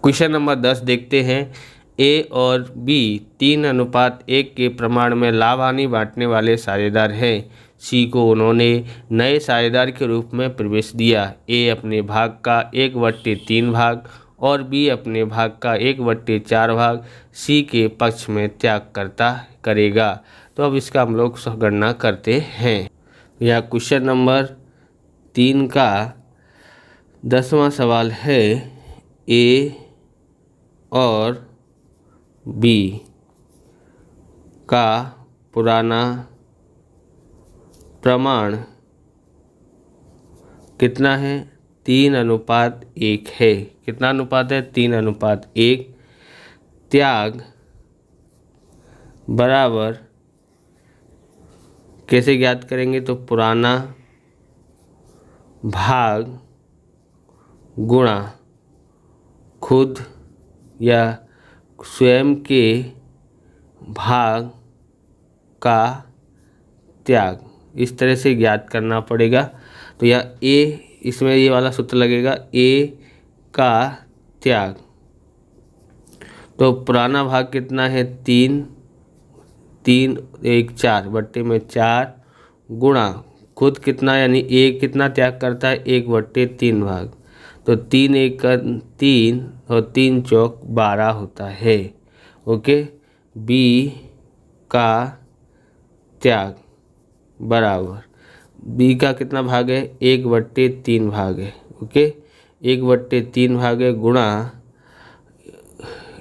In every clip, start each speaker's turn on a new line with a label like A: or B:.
A: Question number 10 देखते हैं। ए और बी 3:1 के प्रमाण में लाभ हानि बांटने वाले साझेदार हैं। सी को उन्होंने नए साझेदार के रूप में प्रवेश दिया। ए अपने भाग का 1/3 भाग और बी अपने भाग का 1/4 भाग सी के पक्ष में त्याग करेगा। तो अब इसका हम लोग गणना करते हैं। यह क्वेश्चन नंबर 3 का 10वां सवाल है। ए और बी का पुराना प्रमाण कितना है? 3:1 है। कितना अनुपात है? 3:1। त्याग बराबर कैसे ज्ञात करेंगे? तो पुराना भाग गुणा खुद या स्वयं के भाग का त्याग, इस तरह से ज्ञात करना पड़ेगा। तो यह ए, इसमें ये वाला सूत्र लगेगा, ए का त्याग। तो पुराना भाग कितना है? 3, 3 1 4 बट्टे में 4 गुणा खुद कितना, यानी ए कितना त्याग करता है? 1/3 भाग। तो 3 1 3 और 3 चौक 12 होता है। ओके। बी का त्याग बराबर, बी का कितना भाग है? 1/3 भाग है। ओके, 1/3 भाग है गुणा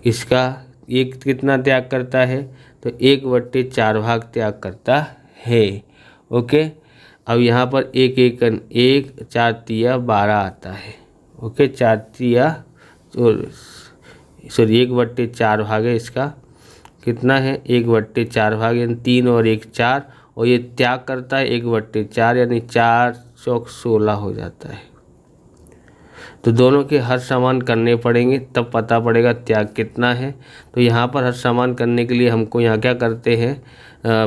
A: इसका एक कितना त्याग करता है? तो 1/4 भाग त्याग करता है। ओके। अब यहाँ पर 1 1 1 4 तिया 12 आता है। ओके, 4 तिया सॉरी 1/4 भाग है इसका। कितना है? 1/4 भाग, यानी 3 और 1 4, और ये त्याग करता है 1/4, यानी 4 चौक 16 हो जाता है। तो दोनों के हर समान करने पड़ेंगे, तब पता पड़ेगा त्याग कितना है। तो यहाँ पर हर समान करने के लिए हमको यहाँ क्या करते हैं?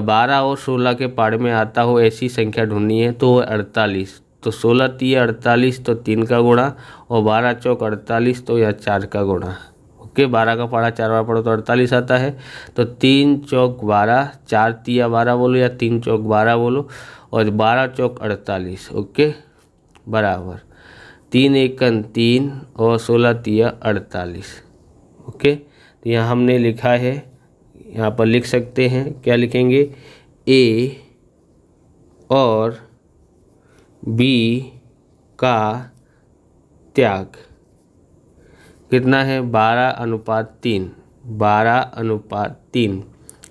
A: 12 और 16 के पाड़ में आता हो ऐसी संख्या ढूंढनी है। तो 48, तो 16 तिया 48, तो 3 का गुणा, और 12 चौक 48, तो यह 4 का गुणा। ओके, 12 का पाड़ा 4 बार पढ़ो तो 48 आता है। तो 3 चौक 12, 4 तिया 12 बोलो या 3 चौक 12 बोलो, और 12 चौक 48। ओके, बराबर 3 1 3 और 16 तिया 48। ओके, तो यहाँ हमने लिखा है, यहाँ पर लिख सकते हैं, क्या लिखेंगे? ए और बी का त्याग कितना है? 12:3। 12:3,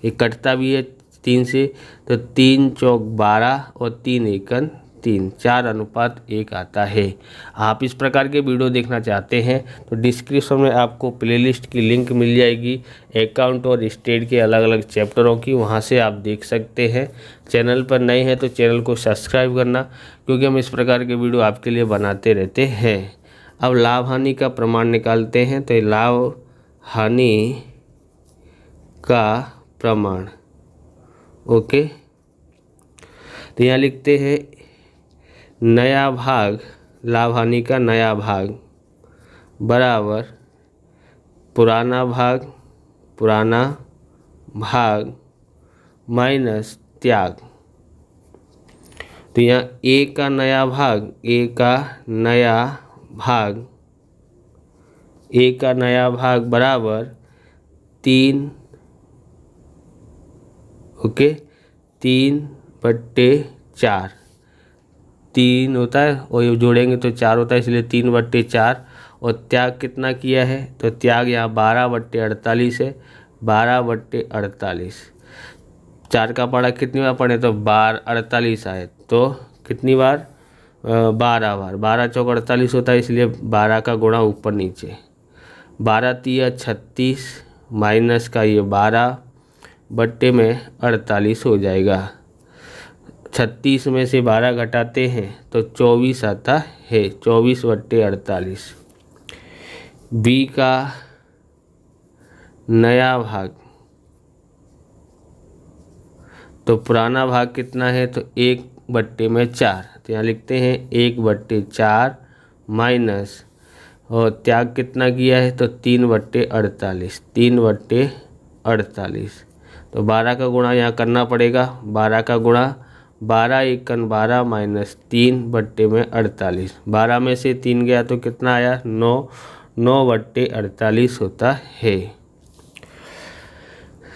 A: ये कटता भी है 3 से, तो 3 चौक 12 और 3 1 3, 4:1 आता है। आप इस प्रकार के वीडियो देखना चाहते हैं तो डिस्क्रिप्शन में आपको प्लेलिस्ट की लिंक मिल जाएगी, अकाउंट और स्टेट के अलग अलग चैप्टरों की, वहां से आप देख सकते हैं। चैनल पर नए हैं तो चैनल को सब्सक्राइब करना, क्योंकि हम इस प्रकार के वीडियो आपके लिए बनाते रहते हैं। अब लाभ हानि का प्रमाण निकालते हैं। तो लाभ हानि का प्रमाण, ओके, तो यहाँ लिखते हैं नया भाग, लाभ हानि का नया भाग बराबर पुराना भाग माइनस त्याग। तो यहाँ ए का नया भाग बराबर 3, ओके, 3/4, 3 होता है और ये जोड़ेंगे तो 4 होता है, इसलिए 3/4। और त्याग कितना किया है? तो त्याग यहाँ 12/48 है। 12/48, 4 का पाड़ा कितनी बार पढ़े? तो 48 आए, तो कितनी बार? 12 बार। 12 चौक 48 होता है, इसलिए 12 का गुणा ऊपर नीचे। 12 तिया 36 माइनस का ये 12 बट्टे में 48 हो जाएगा। 36 में से 12 घटाते हैं तो 24 आता है। 24/48। बी का नया भाग, तो पुराना भाग कितना है? तो 1/4, तो यहाँ लिखते हैं 1/4 माइनस और त्याग कितना किया है तो 3/48, 3/48। तो 12 का गुणा यहाँ करना पड़ेगा, 12 का गुणा 12 एकन 12 माइनस 3/48, 12 में से 3 गया तो कितना आया 9, 9/48 होता है।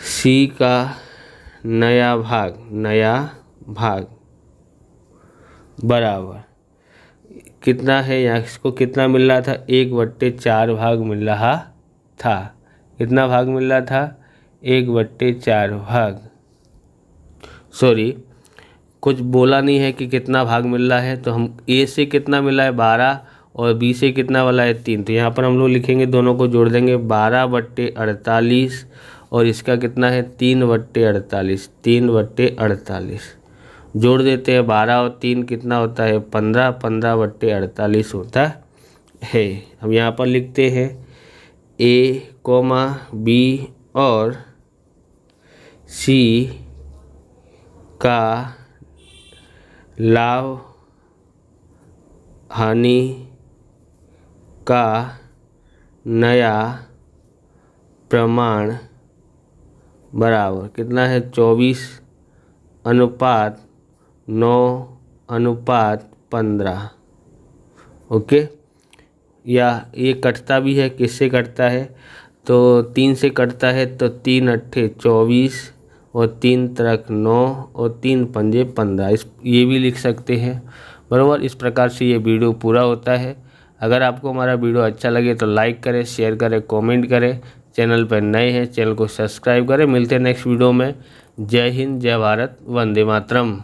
A: सी का नया भाग बराबर कितना है, यहाँ इसको कितना मिल रहा था 1/4 भाग मिल रहा था। कितना भाग मिल रहा था 1/4 भाग। सॉरी, कुछ बोला नहीं है कि कितना भाग मिल रहा है, तो हम ए से कितना मिला है 12 और बी से कितना वाला है 3, तो यहाँ पर हम लोग लिखेंगे, दोनों को जोड़ देंगे 12/48 और इसका कितना है 3/48, 3/48 जोड़ देते हैं 12 और 3 कितना होता है 15, 15/48 होता है। हम यहाँ पर लिखते हैं ए, बी और सी का लाभ हानि का नया प्रमाण बराबर कितना है 24:9:15। ओके, या ये कटता भी है, किससे कटता है तो 3 से कटता है, तो 3 अट्ठे 24 और 3 तरक 9 और 3 पंजे 15, इस ये भी लिख सकते हैं बराबर। इस प्रकार से ये वीडियो पूरा होता है। अगर आपको हमारा वीडियो अच्छा लगे तो लाइक करें, शेयर करें, कमेंट करें। चैनल पर नए हैं चैनल को सब्सक्राइब करें। मिलते हैं नेक्स्ट वीडियो में। जय हिंद, जय भारत, वंदे मातरम।